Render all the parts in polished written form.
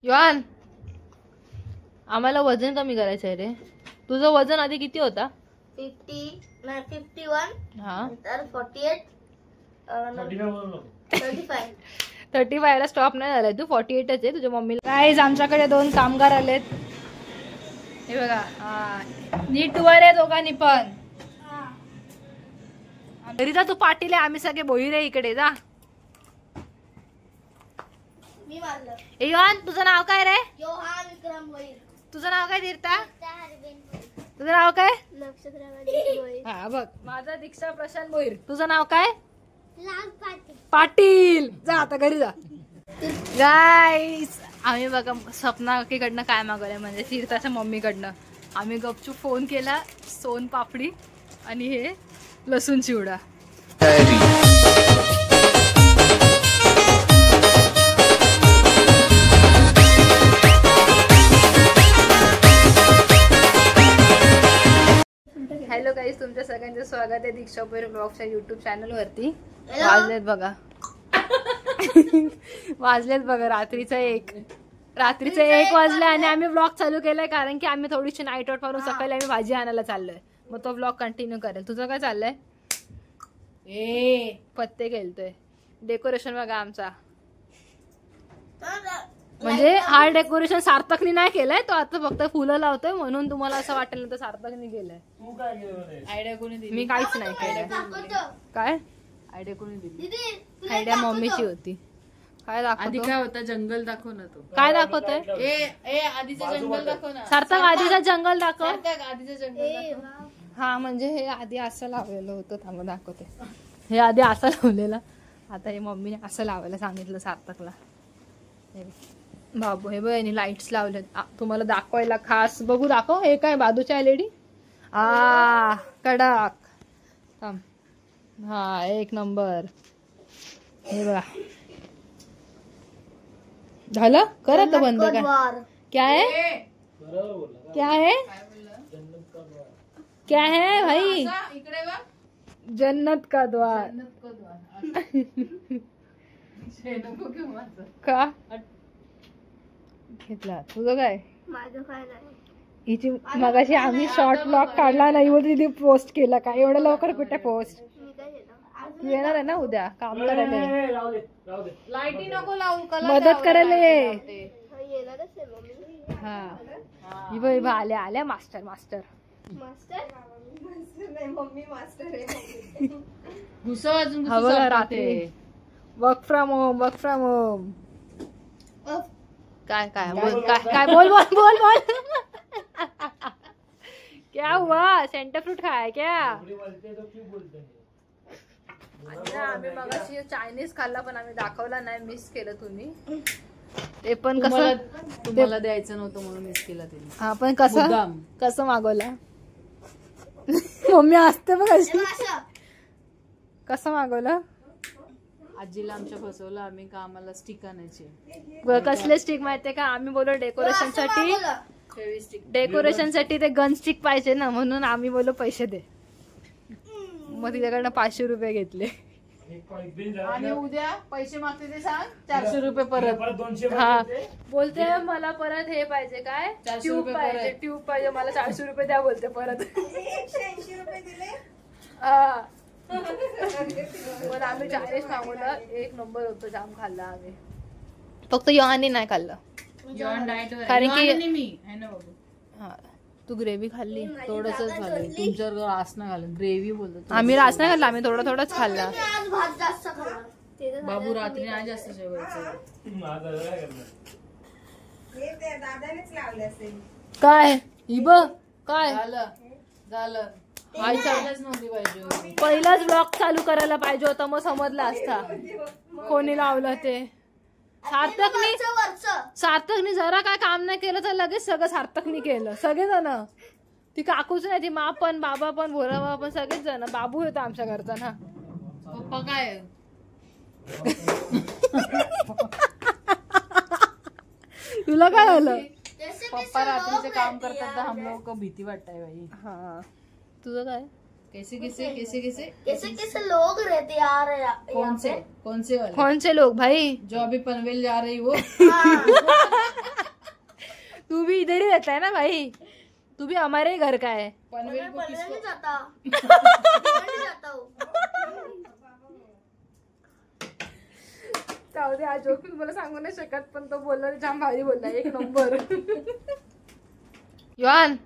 योहान, आम्हाला वजन कमी करायचं आहे रे. तुझं वजन आधी किती होता? 51. हा, तर 48. 35 ला स्टॉप नाही झालाय तू. 48च आहे तुझ्या मम्मीला. गाईज, आमच्याकडे 2 कामगार आलेत. हे बघा, नीट वर आहे दोघांनी पण. घरी जा तू. पाटील आहे, आम्ही सगळे बोई रे. इकडे जा. मी मारलं. योहान, तुझं नाव काय रे? योहान विक्रम भोईर. तुझं नाव काय तीर्था? तुझं नाव काय? नक्षत्र. हा बघ, माझा दीक्षा प्रशांत भोईर. तुझं नाव काय? पाटील. पाटील. जा आता घरी जा. गाईस, आम्ही बघा सपना काकीकडनं काय मागवलंय, म्हणजे तीर्थाच्या मम्मीकडनं. आम्ही गपचूप फोन केला. सोन पापडी आणि हे लसूण चिवडा. हॅलो गाईस, तुमच्या सगळ्यांचं स्वागत आहे दीक्षा भोईर ब्लॉगच्या युट्यूब चॅनल वरती. वाजलेत बघा वाजलेत बघा रात्रीचं 1 वाजले आणि आम्ही ब्लॉग चालू केलाय कारण की आम्ही थोडीशी नाईट आउट करून सकाळी आम्ही भाजी आणायला चाललोय. मग तो ब्लॉग कंटिन्यू करेल. तुझं काय चाललंय? पत्ते खेळतोय. डेकोरेशन बघा आमचा. म्हणजे हा डेकोरेशन सार्थकनी नाही केलंय, तो आता फक्त फुलं लावतोय म्हणून तुम्हाला असं वाटेल ना तर सार्थकनी केलंय. आयडिया कोणी दिली? मी काहीच नाही केलं. काय आयडिया कोणी दिली? आयडिया मम्मीची होती. काय आधी दाखवतो? काय होता? जंगल दाखव ना तो. काय दाखवतोय? आधीचं जंगल दाखव ना. सार्थक आधीचं जंगल दाखव. आधीचं जंगल दाखव. हा, म्हणजे हे आधी असं लावलेलं होतं. थांबा दाखवते. हे आधी असं लावलेलं, आता हे मम्मीने असं लावायला सांगितलं सार्थकला. बाबू, हे बघ यांनी लाईट्स लावलेत तुम्हाला दाखवायला खास. बघू, दाखव. हे काय बाजूच्या LED? कडक. थांब. हा, 1 नंबर. हे बघा झालं. कर आता बंद. क्या है? क्या है? क्या है भाई? इकडे बघ. जन्नत का द्वार. का घेतला? तुझं काय? माझं काय नाही. हिची मगाशी आम्ही शॉर्ट ब्लॉग काढला नाही बोलते, तिने पोस्ट केला. काय एवढं लवकर कुठे पोस्ट? मी काय केलं? तू येणार आहे ना उद्या काम करायला? लाईटी नको लावू. मदत करायला ये. येणारच आहे मम्मी. हा, ही बघ आल्या मास्टर. मास्टर नाही, मम्मी मास्टर आहे. घुसव अजून. हा बघा, रात्री वर्क फ्रॉम होम. काय बोल क्या हुआ? सेंटर फ्रूट खाया क्या? आम्ही मगाशी चायनीज खाल्ला पण आम्ही दाखवला नाही. मिस केलं तुम्ही. ते पण कसं तुम्हाला द्यायचं नव्हतं म्हणून मिस केला त्यांनी. हा, पण कसं मागवला? मम्मी असते बघ अशी. कसं मागवलं? आजीला आमच्या फसवलं आम्ही का. आम्हाला स्टिक आणायचे. कसले स्टिक माहितीये का? आम्ही बोललो डेकोरेशन साठी ते गन स्टिक पाहिजे ना, म्हणून आम्ही बोललो पैसे दे. मग तिच्याकडनं 500 रुपये घेतले. आणि उद्या पैसे मागते ते सांग. 400 रुपये परत. हा, बोलते मला परत हे पाहिजे. काय? 400 रुपये पाहिजे. ट्यूब पाहिजे मला. 400 रुपये द्या बोलते परत. 180 रुपये दिले. हा, पण आम्ही चायनीज मागवलं. 1 नंबर होतं. जाम खाल्ला आम्ही. फक्त योहानने नाही खाल्लं कारण की मी आहे ना बाबू. हा, तू ग्रेव्ही खाल्ली. थोडंच झालं. तुमच्यावर रास नाही घालून ग्रेव्ही बोलतो. आम्ही रास नाही खाल्ला. आम्ही थोडंच खाल्ला. आज भात जास्त खाल्ला. बाबू रात्री नाही जास्त जेवायचं. काय ही बघ काय झालं. नव्हती पाहिजे. पहिलाच ब्लॉग चालू करायला पाहिजे होता, मग समजला असता कोणी लावलं ते. सार्थकनी जरा काय काम नाही केलं तर लगेच सगळं सार्थकनी केलं. सगळेजण, ती काकूच नाही, ती मा पण, बाबा पण, भोरा बाबा पण, सगळेच जण. बाबू होता आमच्या घरचा ना. पप्पा काय तुला काय झालं? पप्पा रात्रीचे काम करतात तर हम लोग को भीती वाटताय भाई. हा, तुझं काय? कैसे लोग रहते यार? कौन से वाले? कौन से लोग भाई? जो अभी पनवेल जा रही वो. रहता है ना भाई, तू भी हमारे ही घर का है. पनवेल को पढ़ने किसको नहीं जाता पढ़ने जाता हूँ. जाऊ दे, आज जोक तुम्हाला सांगू नाही शकत, पण तो बोलला जाम भारी बोलला, एक नंबर. योहान,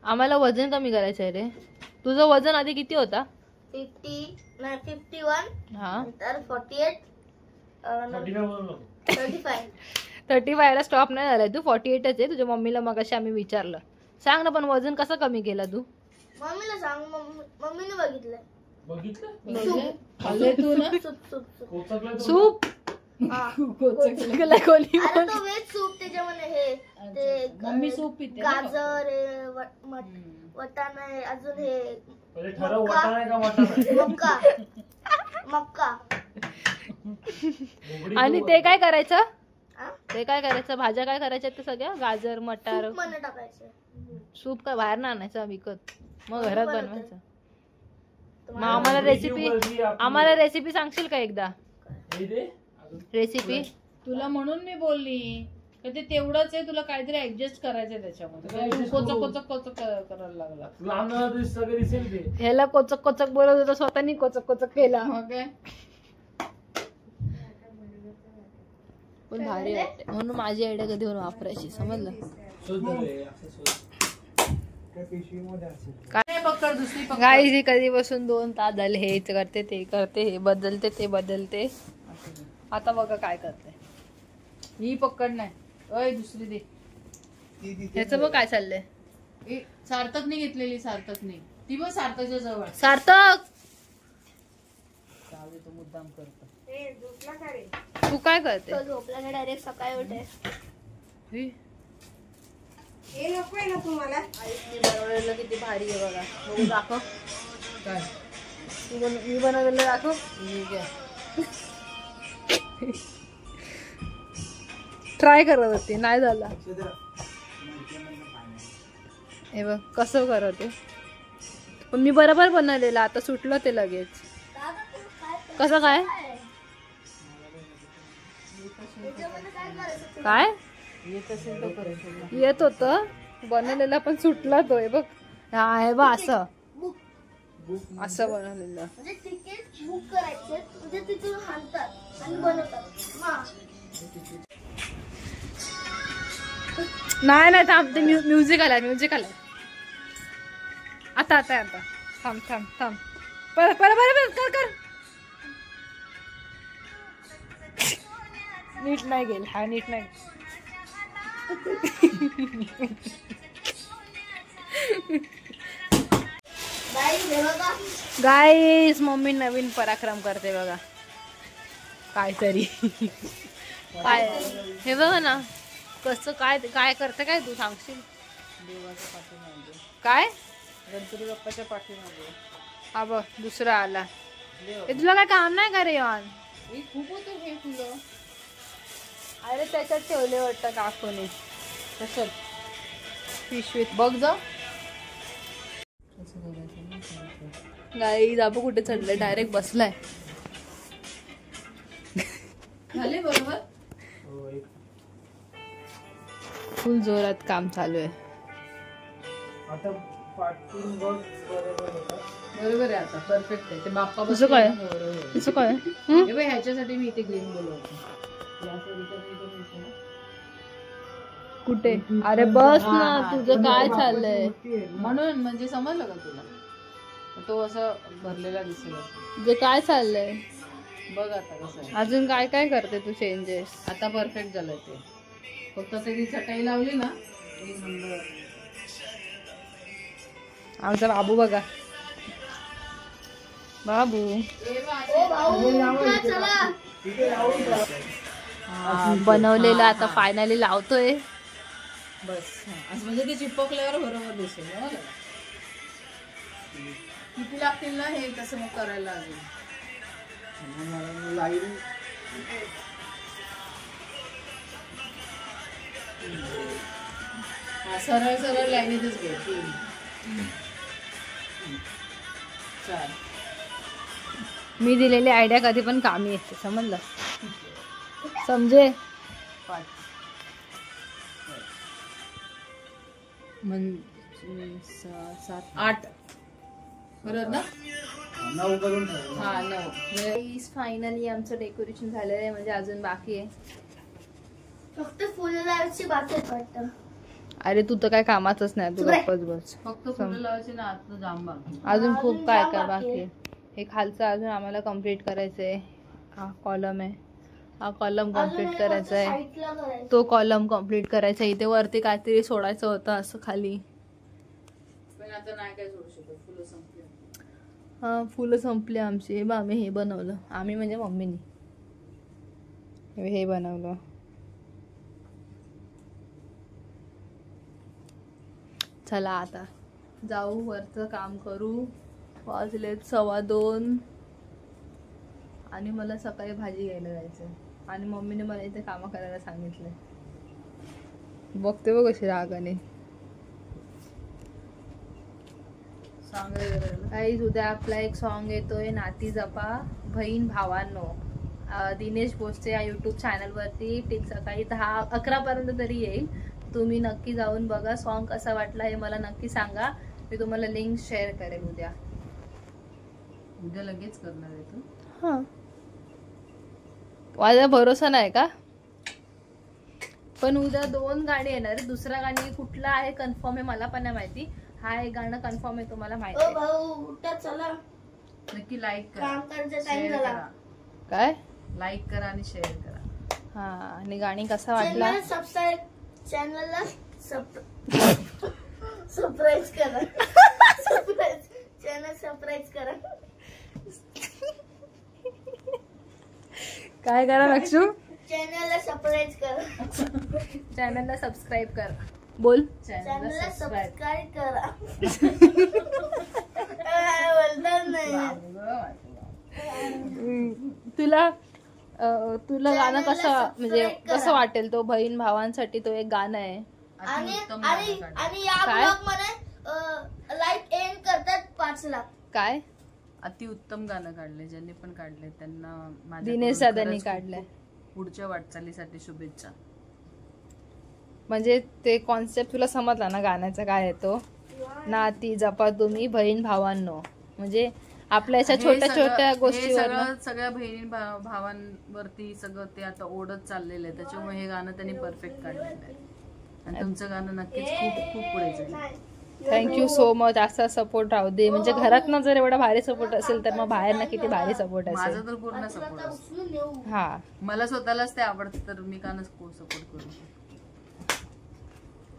आम्हाला वजन कमी करायचं आहे रे. तुझं वजन आधी किती होता? 51 हा, नंतर 48 35. 35 ला स्टॉप नाही झालाय तू, 48च आहे. तुझ्या मम्मीला मगाशी आम्ही विचारलं. सांग ना, पण वजन कसं कमी केलं तू? मम्मीला सांग. मम्मीने बघितलंय. खाल्ले तू ना? सूप हा. कोणी अरे तो वेज सूप, त्याच्यामध्ये हे ते मम्मी सूप पिते ना गाजर आहे, वटाणा आहे, अजून हे ठरव वाटाणा आहे का वाटाणा मक्का. आणि ते काय करायचं? हा? ते काय करायचं? भाज्या काय करायच्या ते सगळ्या? गाजर, मटार. सूप मध्ये टाकायचं. सूप काय बाहेर ना आणायचं विकत, मग घरात बनवायचं. मग तुम्हाला आम्हाला रेसिपी सांगशील का एकदा? रेसिपी तुला म्हणून मी बोलली का ते तेवढंच आहे, तुला काहीतरी ऍडजस्ट करायचंय त्याच्यामध्ये. तू कोचक करायला लागला. ह्याला कोचक कोचक बोलत होता, स्वतःनी कोचक कोचक केला. मग काय पण भारी वाटते, म्हणून माझी आयडिया कधी होऊन वापरायची, समजलं? काय पकड, दुसरी पकड. गाईज कधी बसून 2 तास झाले, हेच करते ते करते, हे बदलते ते बदलते. आता बघा काय करते. ही पकड नाही, अय दुसरी दे. ह्याचं बघ काय चाललंय. सार्थकने घेतलेली, सार्थकने ती बघ सार्थकच्या जवळ. सार्थक, जाऊ दे, तो मुद्दाम करतो. तू काय करते? तो झोपला ना, डायरेक्ट सकाळी उठे. आईने बनवलेलं किती भारी आहे बघा. बघू, दाखव. काय मी बनवलेलं दाखव. ठीक आहे. ट्राय करत होते, नाही झाला. हे बघ कसं करत आहे. पण मी बरोबर बनवलेलं, आता सुटलं ते लगेच. कसं काय काय येत असेल तर करू. येत होत बनवलेला, पण सुटला तो. हे बघ, हा हे बघ, असं असं बनवलेलं. म्हणजे तिकीट बुक करायचे, म्हणजे तिथून हाणतात आणि बनवतात. नाही थांब, ते म्युझिक आलाय. आता थांब. परत कर. नीट नाही गेल, हा नीट नाही. गाईस, मम्मी नवीन पराक्रम करते बघा, काहीतरी. काय हे बघा ना, कसं काय करते, काय तू सांगशील? देवाच्या पाठीमागे, काय? गणपती बाप्पाच्या पाठीमागे. हा बघ, दुसरा आला. हे तुला काय काम नाही का रे योहान? खूप होतं हे तुझं. अरे त्याच्यात ठेवले वाटतं काकूने, कसं पिशवीत. बघ जा. गाई जाबू कुठे चढले, डायरेक्ट बसलाय. झाले बरोबर. फुल जोरात काम चालू आहे. बरोबर आहे, आता परफेक्ट आहे. ते बाप्पा तुझं काय? बरोबर. तुझं काय? हे बघ, ह्याच्यासाठी मी इथे ग्रीन बोलवतो. कुठे? अरे बस ना, तुझं काय चाललंय? म्हणून म्हणजे समजलं का तुला? तो असं भरलेला दिसेल. तुझं काय चाललंय? बघ आता कसं आहे. अजून काय काय करते तू चेंजेस? आता परफेक्ट झालंय ते. फक्त ती चटाई लावली ना, एक नंबर. आमचा बाबू बघा, बाबू बनवलेला आता फायनली लावतोय. बस असं म्हणजे ते चिपकल्यावर बरोबर दिसेल. किती लागतील ना हे कसं मग करायला अजून. सरळ सरळ लाईनीतच घे. 4. मी दिलेली आयडिया कधी पण कामी येते, समजलं? समजे. 5. म्हणजे 7 8 बरोबर ना? 9 करून ठेव. हा 9. फायनली आमचं डेकोरेशन झालेलं आहे, म्हणजे अजून बाकी आहे. फक्त फुलं लावायची बाकी आहेत वाटतं. अरे तू तर काय कामातच नाही, तू गप्पच बस. फक्त फुलं लावायची ना, आतलं जांभा. अजून खूप अजून काय जाम काय बाकी बाकी आहे. हे खालचं अजून आम्हाला कम्प्लीट करायचंय. हा कॉलम आहे, हा कॉलम कम्प्लीट करायचा आहे, साईडला करायचं. तो कॉलम कम्प्लीट करायचा आहे. इथे वरती काहीतरी सोडायचं होतं असं खाली. पण आता नाही काय सोडू शकत, फुलं संपली. हा फुलं संपली आमची. हे बा आम्ही हे बनवलं, आम्ही म्हणजे मम्मीनी हे बनवलं. चला आता जाऊ, वरचं काम करू. वाजलेत 2:15 आणि मला सकाळी भाजी घ्यायला जायचं आणि मम्मीने मला इथे कामं करायला सांगितलंय. बघते बघ कशी रागाने. काही उद्या आपला एक सॉन्ग येतोय, नाती जपा बहीण भावांनो. दिनेश भोसले या यूट्यूब चॅनलवरती ठीक सकाळी 10-11 पर्यंत तरी येईल. तुम्ही नक्की जाऊन बघा. सॉन्ग कसा वाटला हे मला नक्की सांगा. मी तुम्हाला लिंक शेअर करेन उद्या. उद्या लगेच करणार आहे तू? हा, माझा भरोसा नाही का? पण उद्या 2 गाणी येणार आहे. दुसरा गाणी कुठला आहे कन्फर्म आहे मला पण नाही माहिती. हा एक गाणं कन्फर्म आहे, तुम्हाला माहिती ओ आहे. भाऊ उठा चला, नक्की लाईक करा, काम करायचा टाइम शेअर झाला. करा. काय? लाईक करा आणि शेअर करा. हा, आणि गाणी कसा वाटला? चॅनलला सबस्क्राईब करा. चॅनल सबस्क्राईब करा. काय करा लक्षू? चॅनलला सबस्क्राईब करा. चॅनलला सबस्क्राईब कर. बोल. चॅनलला सबस्क्राईब करा. बोलतात नाही. तुला गाणं कसं Channel ला म्हणजे subscribe करा. कसं वाटेल? तो बहीण भावांसाठी तो एक गाणं आहे. आणि अतिउत्तम आणि गाणं काढलं. आणि या काय? ब्लॉग मध्ये लाईक एंड करतात 5 लाख. काय? अतिउत्तम गाणं काढले. ज्यांनी पण काढले त्यांना माझ्याकडून दिनेश दादांनी खरंच खूप काढलंय. खूप पुढच्या वाटचालीसाठी शुभेच्छा. म्हणजे ते कॉन्सेप्ट तुला समजला ना गाण्याचा काय येतो? नाती जपा तुम्ही बहीण भावांनो. म्हणजे आपल्या अशा हे छोट्या सगळं- छोट्या हे गोष्टीवर सगळ्या बहिणी भावांवरती सगळं ते आता ओढत चाललेलं आहे. त्याच्यामुळे हे गाणं त्यांनी परफेक्ट काढलेलं आहे. आणि तुमचं गाणं नक्कीच खूप खूप पुढे जाईल. Thank you so much. असा सपोर्ट राहू दे. म्हणजे घरातनं जर एवढा भारी सपोर्ट असेल तर मग बाहेरनं किती भारी सपोर्ट माझा असेल. तर पूर्ण सपोर्ट असतो. उचलून नेऊ. हा, मला स्वतःलाच ते आवडतं तर मी का सपोर्ट करू.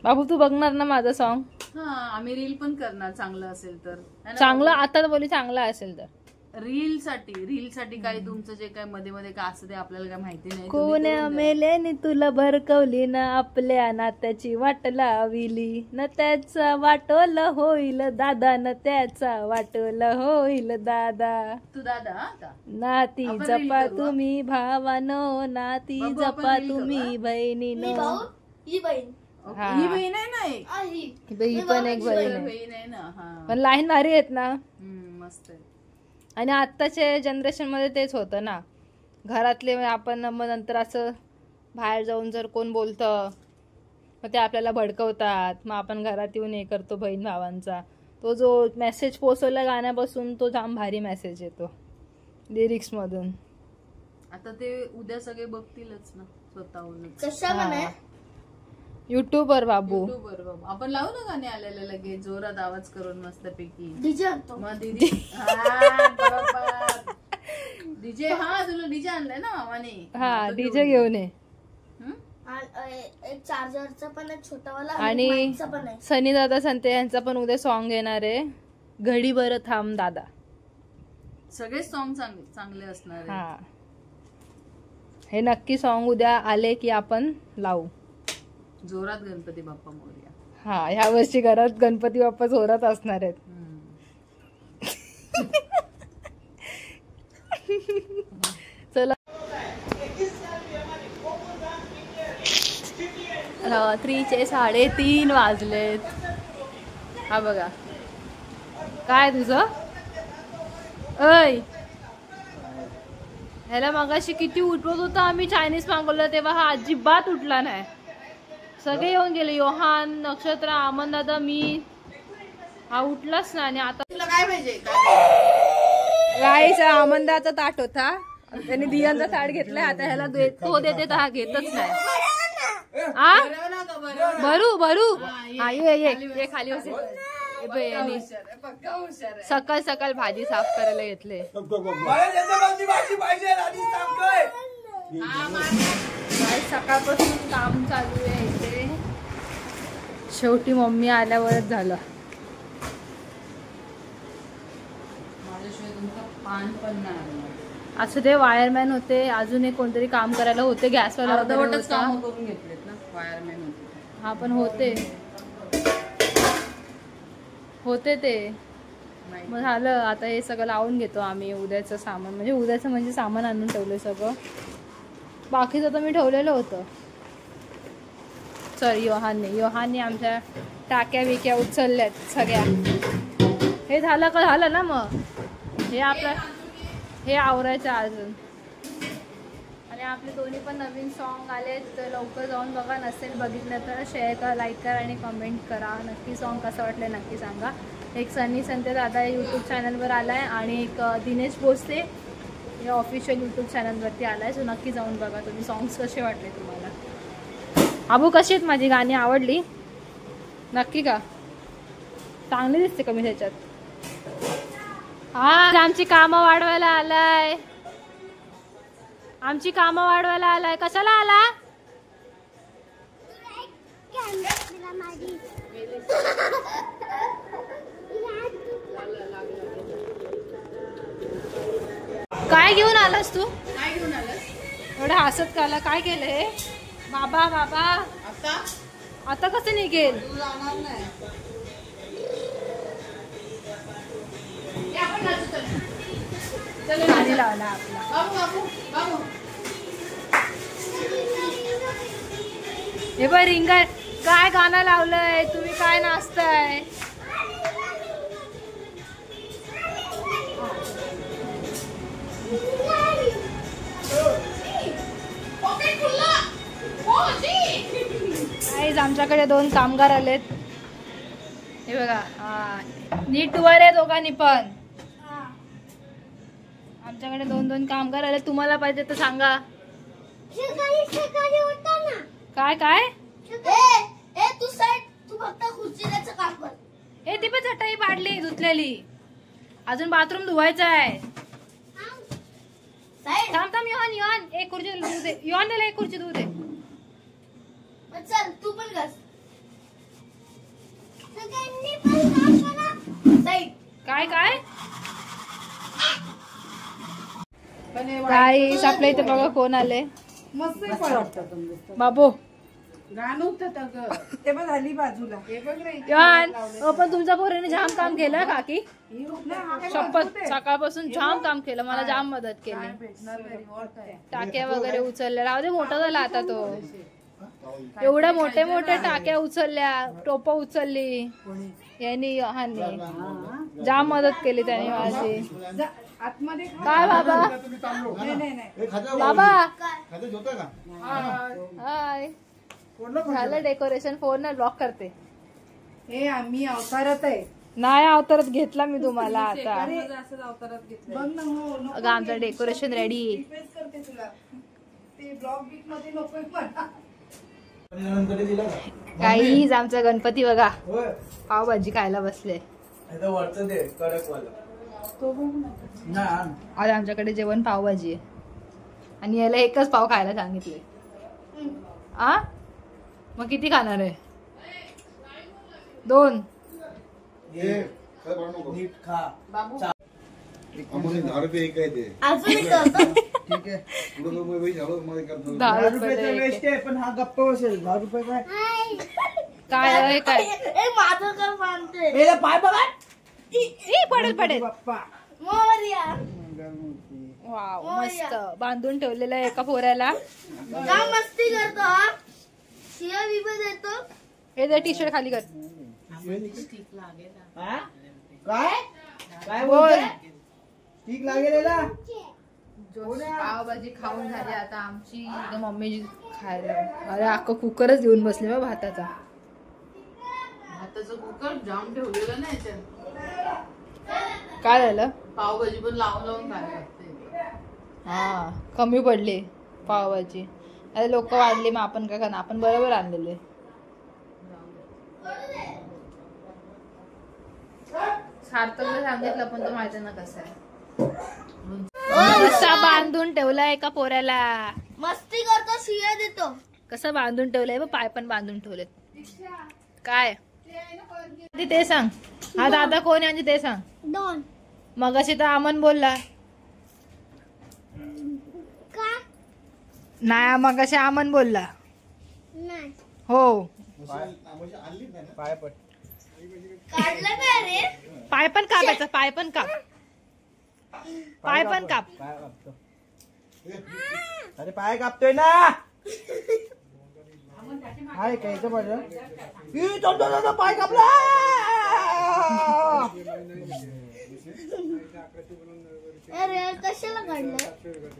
बाबू तू बघणार ना माझं सॉन्ग? हा, आम्ही रील पण करणार चांगलं असेल तर. है ना चांगलं बाबू? आता बोली चांगलं असेल तर. रील साठी काही तुमचं जे काय मध्ये मध्ये काय असतं ते आपल्याला काय माहिती नाही. तुम्ही कोण्या करून द्या. मेल्याने तुला भरकवली ना आपल्या नात्याची वाट लाविली न त्याचा वाटोल होईल दादा न त्याचा वाटोल होईल दादा. तू दादा हा का? नाती आपण जपा reel करू, हा? तुम्ही भावानो नाती बाबू, आपण जपा reel करू, तुम्ही हा? मी बहिणीनो. भाऊ ही बहीण. ओके. हा. ही बहीण आहे ना एक? ही ही पण एक बहीण आहे. बहीण आहे ना. हा. पण लाईन भारी आहेत ना. मस्त आहे. आणि आत्ताच्या जनरेशन मध्ये तेच होतं ना. घरातले आपण मग नंतर असं बाहेर जाऊन जर कोण बोलतं मग ते आपल्याला भडकवतात. मग आपण घरात येऊन हे करतो बहीण भावांचा. तो जो मेसेज पोचवला गाण्यापासून तो जाम भारी मेसेज येतो लिरिक्स मधून. आता ते उद्या सगळे बघतीलच ना स्वतःहूनच. कशा म्हणे युट्यूबवर बाबू. युट्यूबवर बाबू. आपण लावू ना गाणे आलेले लगेच जोरात आवाज करून मस्तपैकी. डीजे आणतो. मग दीदी हा, बरोबर. डीजे. हा, तुला डीजे आणलाय ना मामाने? हा, तो डीजे घेऊन ये. हं? एक चार्जरचा पण आहे छोटावाला आणि माईकचा पण आहे. सनी दादा संते यांचा पण उद्या सॉन्ग येणार आहे, घडी भर थांब दादा. सगळेच सॉन्ग चांगले असणार आहे. हा, हे नक्की सॉन्ग उद्या आले की आपण लावू. जोरात गणपती बाप्पा मोरया. हा, ह्या वर्षी घरात गणपती बाप्पा जोरात असणार आहेत. चला, रात्रीचे 3:30 वाजलेत. हा बघा काय तुझं. ऐ, ह्याला मगाशी किती उठवत होता आम्ही चायनीज मागवलं तेव्हा हा अजिबात उठला नाही. सगळे येऊन गेले. योहान, नक्षत्र, आमन दादा, मी. हा उठलाच ना. आणि आता तुला काय पाहिजे? गाईचा आमंदाचा ताट होता, त्याने दियांचा ताट घेतलाय. आता ह्याला तो देते तर हा घेतच नाही. आ भरू भरू हा ये खाली बसे. सकाळ सकाळ भाजी साफ करायला घेतले. सकाळपासून काम चालू आहे इथे. शेवटी मम्मी आल्यावरच झालं. माझ्याशिवाय तुमचं पान पण नाही. असं ते वायरमॅन होते, अजून एक कोणतरी काम करायला होते, गॅसवाला अर्धवटच काम करून घेतलेत ना वायरमॅन होते. हा पण होते ते मग झालं. आता हे सगळं लावून घेतो आम्ही. उद्याचं सामान म्हणजे सामान आणून ठेवलं सगळं. बाकीचं तर मी ठेवलेलं होतं. सॉरी योहानने आमच्या टाक्या बिक्या उचलल्यात सगळ्या. हे झालं ना. मग हे आवरायचं अजून. आणि आपले दोन्ही पण नवीन सॉन्ग आले, तर लवकर जाऊन बघा. नसेल बघितलं तर शेअर करा, लाईक करा आणि कमेंट करा. नक्की सॉन्ग कसं वाटलं नक्की सांगा. एक सनी संते दादा यूट्यूब चॅनलवर आला आहे आणि एक दिनेश भोसले या ऑफिशियल यूट्यूब चॅनलवरती आला आहे. सो नक्की जाऊन बघा तुम्ही. सॉंग्स कसे वाटले तुम्हाला? आबू कशी आहेत माझी गाणी? आवडली नक्की का? चांगली दिसते कमी त्याच्यात. हा आमची कामं वाढवायला आलाय. कशाला आला? काय घेऊन आलास तू? काय घेऊन आलास? एवढं हसत काला काय केलंय? बाबा आता कसं निघेल? तू जाणार नाही. गाणी लावला आपला. बाबू हे बघ रिंगर काय गाणं लावलंय. तुम्ही काय नाचताय? आमच्याकडे 2 कामगार आलेत. हे बघा नीट वर आहे दोघांनी पण. आमच्याकडे 2 कामगार आले. तुम्हाला पाहिजे तर सांगा. काय तू फक्त खुर्चीचं काम कर. हे ती पण चटाई पाडली धुतलेली. अजून बाथरूम धुवायचं आहे. थांब योहान एक खुर्ची धुऊ दे. योहानला एक खुर्ची धुऊ दे. चल तू पण घास. काय गाईस आपल्या इथे बघा कोण आले. मस्त वाटतं बाबू गाणं होतं ते पण झाली बाजूला. हे बघ रे योहान पण तुमच्या पोरीने जाम काम केलं काकी. शपथ सकाळपासून जाम काम केलं. मला जाम मदत केली. टाक्या वगैरे उचलल्या. राहू दे मोठा झाला आता तो. एवढ्या मोठ्या टाक्या उचलल्या, टोपं उचलली यांनी. योहानने जाम मदत केली त्याने माझी. काय बाबा हाय झालं डेकोरेशन. फोन ना ब्लॉक करते. हे आम्ही अवतारात आहे. नाही अवतारात घेतला मी तुम्हाला आता. असं अवतारात घेतलं. अगं आमचं डेकोरेशन रेडी. काहीच आमचा गणपती बघा पावभाजी खायला बसले. आज आमच्याकडे जेवण पावभाजी आहे आणि याला एकच पाव खायला सांगितले. मग किती खाणार आहे? 2 पण हा गप्पा बसेल. 10 रुपये काय काय माझं काय मानते. पाय बघा पडेल. मोरया. वाव मस्त बांधून ठेवलेलं आहे एका पोऱ्याला. काय मस्ती करतो हा. शिया बिबा देतो. हे जर टी शर्ट खाली कर. काय बोल. ठीक लागेल ना. पावभाजी खाऊन झाली आता आमची मम्मी खायला. अरे अख्खा कुकरच देऊन बसले बा भाताचा. भाताचं कुकर जाम ठेवलेलं नाही याच्यात. काय झालं? पावभाजी पण लावून लावून खायला लागते. हा कमी पडली पावभाजी. अरे लोक वाढले मग आपण काय करणार, आपण बरोबर आणलेले. सार्थकला सांगितलं पण तो माहिती ना कसा आहे. कसा बांधून ठेवलाय एका पोऱ्याला. मस्ती करतो, शिव्या देतो. कसं बांधून ठेवलंय बघ, पाय पण बांधून ठेवलेत. काय ते सांग. हा दादा कोण आहे ते सांग. दोन. मगाशी तर अमन बोलला. का नाही मगाशी अमन बोलला. नाही हो पाय पट. काढलं काय रे? पाय पण कापायचा, पाय पण काप, पाय पण काप. पाय कापतो. अरे पाय कापतोय ना. हाय काय पाहिजे पाय कापला. अरे कशाला काढलं?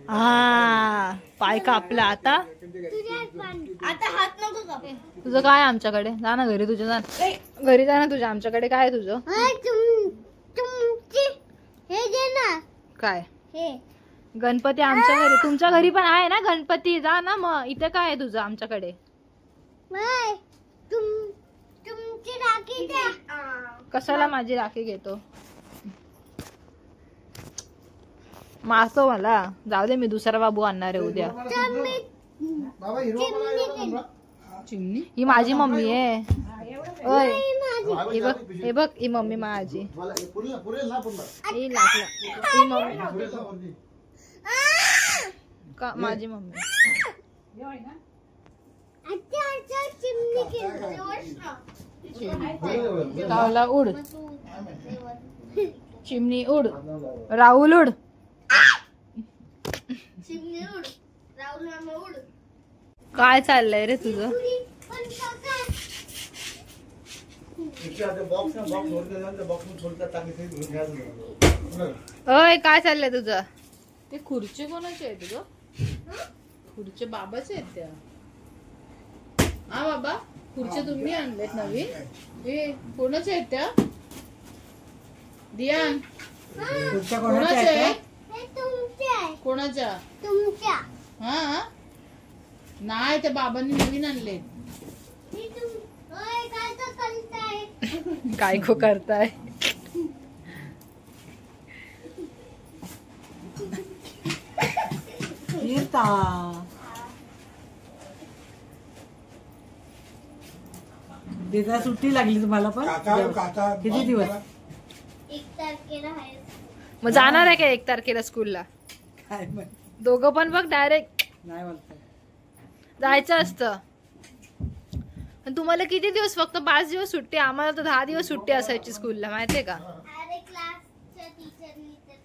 हा पाय कापला. आता आता हात नको कापू. तुझं काय आमच्याकडे? जा ना घरी तुझ्या. घरी जा ना तुझ्या. आमच्याकडे काय आहे तुझं? हे घे ना. काय हे गणपती आमच्या घरी. तुमच्या घरी पण आहे ना गणपती? जा ना मग. इथे काय आहे तुझं आमच्याकडे? बाय. तुमची राखी द्या. कशाला माझी राखी घेतो? मारतो मला. जाऊ दे, मी दुसरा बाबू आणणार आहे उद्या. बाबा हिरो चिमणी ही माझी मम्मी आहे. ओय हे बघ, हे बघ ही मम्मी माझी. ही लागला ही मम्मी का माझी मम्मी. लावला उड चिमणी उड. राहुल उड. चिमणी उड. राहुल मामा उड. काय चाललंय रे तुझं? ओय काय चाललंय तुझं? ते खुर्चे कोणाचे आहेत ग? खुर्चे बाबाचे आहेत त्या. हा बाबा खुर्चे तुम्ही आणलेत नवीन? हे कोणाचे आहेत त्या? दियान कोणाचे आहेत? हे तुमचे आहे. कोणाच्या? तुमच्या. हा नाही ते बाबांनी नवीन आणलेत. हे ओय काय तर करताय? काय खो करताय? दिदा सुट्टी लागली तुम्हाला पण किती दिवस? 1 तारखेला आहे. मग जाणार आहे का 1 तारखेला स्कूलला? काय माहित. दोघं पण बघ डायरेक्ट नाही म्हणताय. जायचं असतं. पण तुम्हाला किती दिवस? फक्त 5 दिवस सुट्टी. आम्हाला तर 10 दिवस सुट्टी असायची स्कूलला, माहितीये का? अरे क्लासच्या टीचरनी तर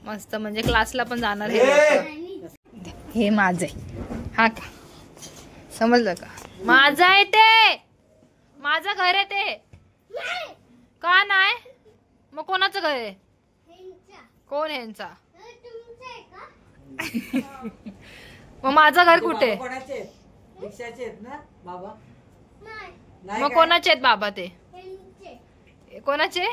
मस्त. म्हणजे क्लासला पण जाणार हे लोकं. हे माझे. हा का समजलं का? माझं आहे ते. माझं घर आहे ते. का नाही? मग कोणाचं घर आहे? कोण ह्यांचा? मग माझं घर कुठे? कोणाचे आहेत? रिक्षाचे आहेत ना बाबा? नाही मग काय? कोणाचे आहेत बाबा ते? कोणाचे?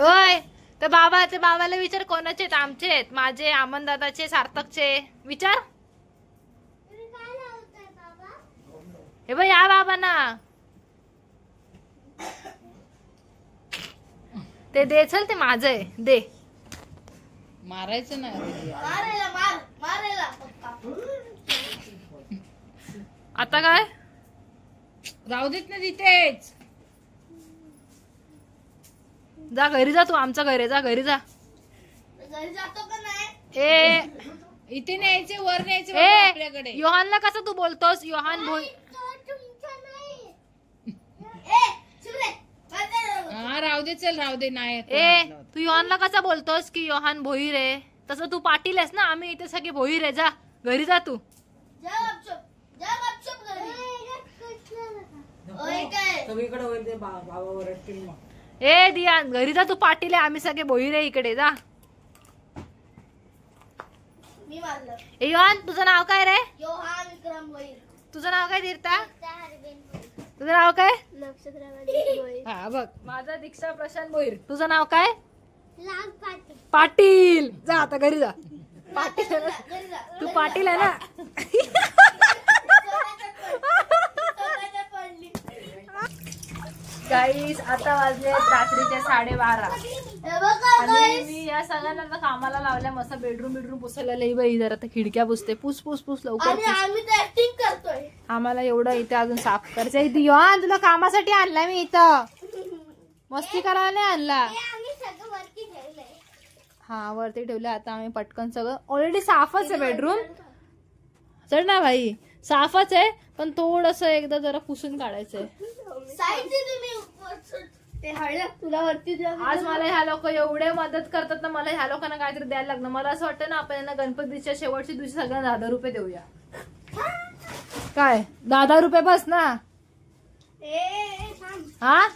ओय तर बाबा, ते बाबाला विचार कोणाचे आहेत? आमचे आहेत, माझे, अमन दादाचे, सार्थकचे. विचार. हे बघ या बाबा ना. ते दे. चल ते माझं आहे दे. मारायचं नाही. मारायला मारायला पप्पा. आता काय? राहू देत ना तिथेच. जा घरी जा. तू आमच्या घरी जा. घरी जा. घरी जातो का नाही? ए इथे न्यायचे, वर न्यायचे बाबा आपल्याकडे. योहानला कसं तू बोलतोस? योहान भोई. तो तुमचा नाही. ए सुरे हा राहू दे. चल राहू दे. नाही ए तू योहानला कसा बोलतोस की योहान भोईर आहे? तसं तू पाटील आहेस ना. आम्ही इथे सगळे भोईर आहे. जा घरी जा तू. जा गपचूप घरी. ओय काय सगळीकडे होईल ते बाबा ओरडतील मग. ए दिया घरी जा, तू पाटील आहे, आम्ही सगळे बोई रे इकडे जा. मी मारलं. ए योहान, तुझं नाव काय रे? योहान विक्रम भोईर. तुझं नाव काय तीर्था? तुझं नाव काय? नक्षत्र हा बघ, माझा दीक्षा प्रशांत भोईर. तुझं नाव काय? लाल पाटी. पाटील. जा आता घरी जा. पाटील आहे ना? घरी जा. तू पाटील आहे ना? गाईस आता वाजले रात्रीचे 12:30 हे बघा आणि guys. मी या सगळ्यांना आता कामाला लावल्या. मस्त बेडरूम पुसायला लई बाई, जरा आता खिडक्या पुसते. पुस लवकर आणि पुस. आम्ही तर ऍक्टिंग करतोय. आम्हाला एवढं इथे अजून साफ करायचं. इथे योहान, तुला कामासाठी आणलाय मी इथं, मस्ती करायला नाही आणला. आम्ही सगळं वरती ठेवलंय. हा वरती ठेवलं. आता आम्ही पटकन सगळं ऑलरेडी साफच आहे बेडरूम. चल ना भाई, साफच आहे, पण थोडस एकदा जरा पुसून काढायचंय. साईडने तुम्ही ते हळद तुला वरती द्या. आज मला ह्या लोक एवढे मदत करतात ना, मला ह्या लोकांना काहीतरी द्यायला लागणार. मला असं वाटतं ना, आपण यांना गणपतीच्या शेवटच्या दिवशी सगळ्यांना 10,000 रुपये देऊया. काय 10,000 रुपये बस ना? हा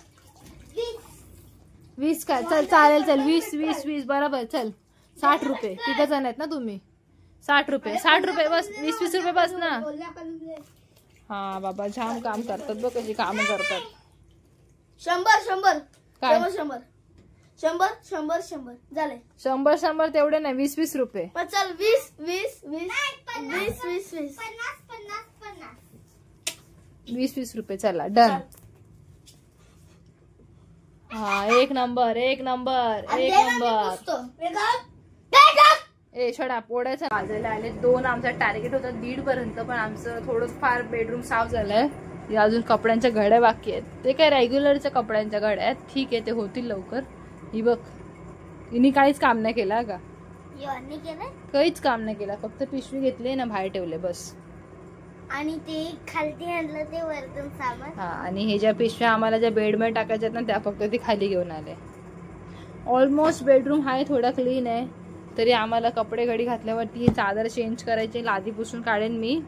20 काय? चल चालेल, चल 20 बरोबर. चल 60 रुपये. 3 जण आहेत ना तुम्ही? 60 रुपये बस. 20 रुपये बस ना. हा बाबा, जाम काम करतात बघ, कशी काम करतात. 100 काय? 100 झाले. 100 तेवढे नाही, 20 रुपये. पण चल 20 20 रुपये. चला डन. हा एक नंबर. ए छोडा पोड्याचा वाजायला आले 2. आमचा टार्गेट होता 1:30 पर्यंत, पण आमचं थोडं फार बेडरूम साफ झालंय. अजून कपड्यांच्या घड्या बाकी आहेत. ते काय रेग्युलरच्या कपड्यांच्या घड्या आहेत. ठीक आहे, ते होतील लवकर. ही बघ, हिने काहीच काम नाही केलं का? काहीच काम नाही केलं, फक्त पिशवी घेतली ना, बाहेर ठेवले बस. आणि ते खालती आणलं ते वरतून सामान. हा, आणि हे ज्या पिशव्या आम्हाला ज्या बेडमध्ये टाकायच्या आहेत ना, त्या फक्त ती खाली घेऊन आले. ऑलमोस्ट बेडरूम आहे थोडा क्लीन आहे, तरी आम्हाला कपडे घडी घातल्यावरती चादर चेंज करायची, लादी पुसून काढेन मी,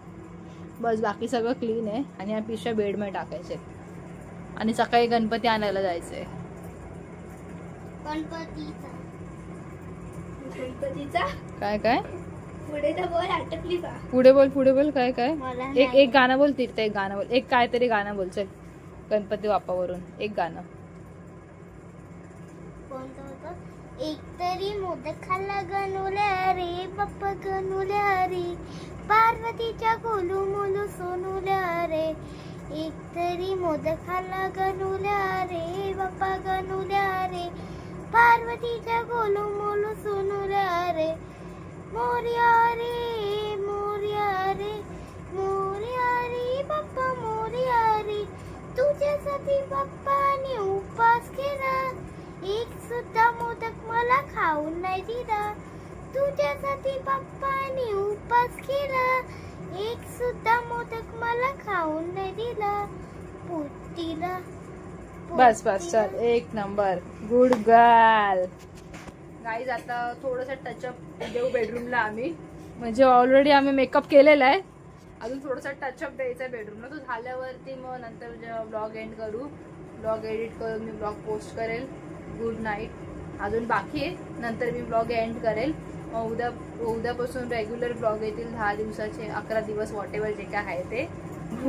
बस. बाकी सगळं क्लीन आहे. आणि या पिशव्या बेडमध्ये टाकायचे आणि सकाळी गणपती आणायला जायचंय. गणपतीचा काय पुढे तर बोल, अटकली का? पुढे बोल. काय मला एक गाणं बोल तीर्थ. एक गाणं बोल. एक काहीतरी गाणं बोल. चल गणपती बाप्पावरून एक गाणं. कोणतं होतं? एक तरी मोदक खाल्ला गणुल्या रे बाप्पा गणुल्या रे, पार्वतीच्या गोलू मोलू सोनुल्या रे. एक तरी मोदक खाल्ला गणुल्या रे बाप्पा गणुल्या रे, पार्वतीच्या गोलू मोलू सोनुल्या रे. मोरया रे बाप्पा मोरया रे, तुझ्यासाठी बाप्पाने उपास केला, एक सुद्धा मोदक मला खाऊन नाही दिला. तुझ्यासाठी बाप्पाने उपास केला, एक सुद्धा मोदक मला खाऊन नाही दिला. पोटीला बस चल, एक नंबर. Good girl. गाईज आता थोडंसं टचअप देऊ बेडरूमला आम्ही. म्हणजे ऑलरेडी आम्ही मेकअप केलेला आहे, अजून थोडंसं टचअप द्यायचं आहे बेडरूमला. तो झाल्यावरती मग नंतर ब्लॉग एंड करू. ब्लॉग एडिट करून मी ब्लॉग पोस्ट करेल. गुड नाईट अजून बाकी आहे, नंतर मी ब्लॉग एंड करेल. मग उद्यापासून रेग्युलर ब्लॉग येतील 10 दिवसाचे, 11 दिवस वॉटेवर जे काय आहे ते.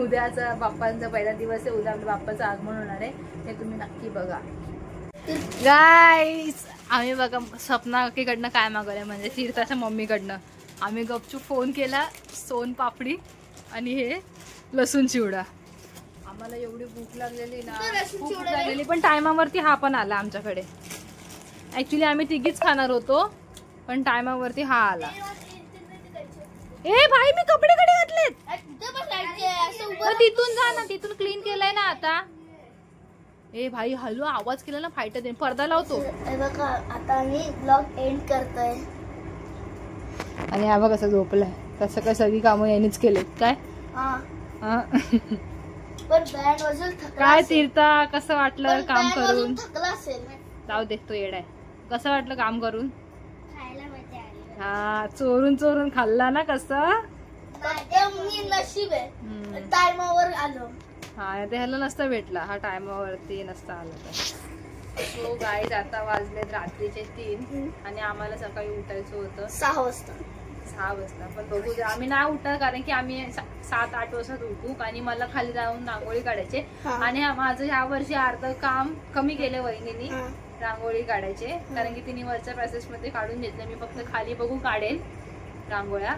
उद्याचा बाप्पांचा पहिला दिवस आहे, उद्या आपल्या बाप्पाचं आगमन होणार आहे, हे तुम्ही नक्की बघा. गाईस आम्ही बघा सपनाकडनं काय मागवलंय, म्हणजे तीर्थाच्या मम्मीकडनं. आम्ही गपचूप फोन केला, सोन पापडी आणि हे लसूण चिवडा. आम्हाला एवढी भूक लागलेली ना, खूप भूक लागलेली, पण टायमावरती हा पण आला आमच्याकडे. ऍक्च्युली आम्ही तिघीच खाणार होतो, पण टायमावरती हा आला. ए भाई मी कपडे कडे घातलेत. तिथून जा ना, तिथून क्लीन केलंय ना आता. ए भाई हलू आवाज केला ना फायटर दे, पडदा लावतो. बघा आता आम्ही ब्लॉग एंड करतोय. आणि हा बघ कसं झोपलाय. कसं काय सगळी कामं यांनीच केलेत काय. पण बँड वाजून काय तीर्था कसं वाटलं काम करून? थकला असेल. जाऊ दे, तो येडाय. कसं वाटलं काम करून? खायला मजा आली. हा चोरून खाल्ला ना कसं. मी नशीब आहे टायमावर आलो. हा ते ह्याला नसता भेटला, हा टायमावरती नसता आला तर. सो गाईज आता वाजलेत रात्रीचे 3 आणि आम्हाला सकाळी उठायचं होतं 6 वाजता. 6 वाजता. पण बघू दे, आम्ही नाही उठणार कारण की आम्ही 7-8 वाजता उठू आणि मला खाली जाऊन रांगोळी काढायचे. हा. आणि माझं ह्या वर्षी अर्ध काम कमी केलं वहिनीनी हा. रांगोळी काढायचे, कारण की तिने वरच्या पॅसेज मध्ये काढून घेतलं. मी फक्त खाली बघू काढेन रांगोळ्या.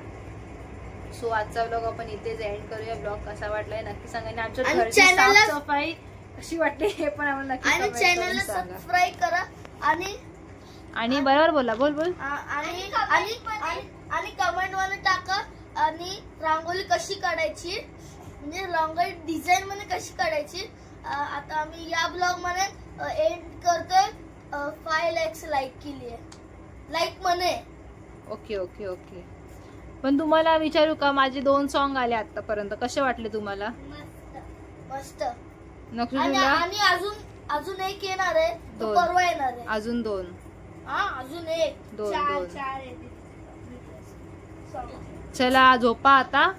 सो आजचा ब्लॉग आपण इथेच एंड करूया. ब्लॉग कसा वाटलाय नक्की सांगा आणि आमच्या आणि घरची channel ला- साफसफाई कशी वाटली हे पण आम्हाला नक्की आणि comment करून चॅनलला सांगा. सबस्क्राईब करा आणि बरोबर बोला, बोल बोल. आणि कमेंट मध्ये टाका आणि रांगोळी कशी काढायची, म्हणजे रांगोळी डिझाईन मध्ये कशी काढायची. आता आम्ही या ब्लॉग मध्ये एंड करतोय. 5 lakhs लाईक केली आहे, लाईक म्हणे. Okay okay okay. पण तुम्हाला विचारू का, माझे 2 सॉन्ग आले आतापर्यंत, कसे वाटले तुम्हाला? मस्त. नक्की आणि तुला आणि अजून एक येणार आहे, तो 2. परवा येणार आहे. अजून 2. अजून एक 2. चार चला झोपा आता.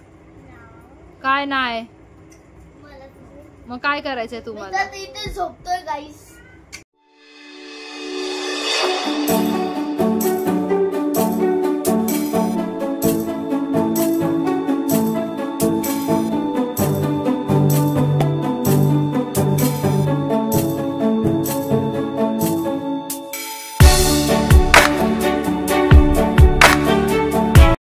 काय नाही मग काय करायचंय तुम्हाला? इथे झोपतोय गाईस.